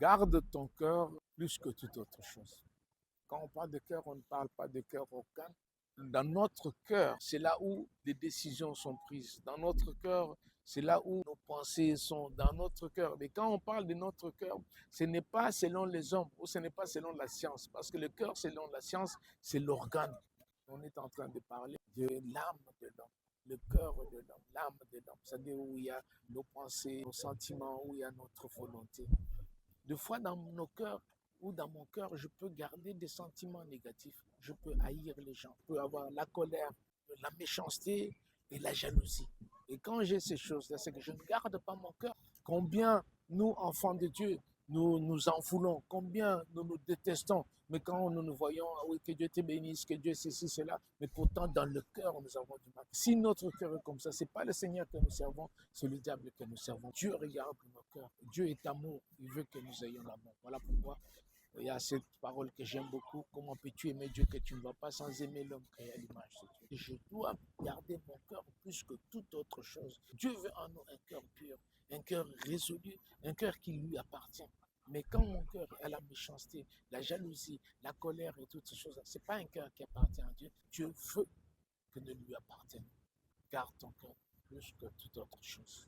Garde ton cœur plus que toute autre chose. Quand on parle de cœur, on ne parle pas de cœur aucun. Dans notre cœur, c'est là où les décisions sont prises. Dans notre cœur, c'est là où nos pensées sont. Dans notre cœur. Mais quand on parle de notre cœur, ce n'est pas selon les hommes ou ce n'est pas selon la science. Parce que le cœur, selon la science, c'est l'organe. On est en train de parler de l'âme de l'homme. Le cœur de l'homme, l'âme de l'homme, c'est-à-dire où il y a nos pensées, nos sentiments, où il y a notre volonté. Des fois, dans nos cœurs ou dans mon cœur, je peux garder des sentiments négatifs. Je peux haïr les gens. Je peux avoir la colère, la méchanceté et la jalousie. Et quand j'ai ces choses-là, c'est que je ne garde pas mon cœur. Combien nous, enfants de Dieu, nous nous en voulons, combien nous nous détestons. Mais quand nous nous voyons, ah oui, que Dieu te bénisse, que Dieu ceci, cela, mais pourtant dans le cœur, nous avons du mal. Si notre cœur est comme ça, ce n'est pas le Seigneur que nous servons, c'est le diable que nous servons. Dieu regarde nos cœurs. Dieu est amour. Il veut que nous ayons l'amour. Voilà pourquoi il y a cette parole que j'aime beaucoup. Comment peux-tu aimer Dieu que tu ne vas pas sans aimer l'homme créé à l'image de Dieu? Je dois garder mon cœur plus que toute autre chose. Dieu veut en nous un cœur pur, un cœur résolu, un cœur qui lui appartient. Mais quand mon cœur a la méchanceté, la jalousie, la colère et toutes ces choses-là, ce n'est pas un cœur qui appartient à Dieu. Dieu veut que ne lui appartienne. Garde ton cœur plus que toute autre chose.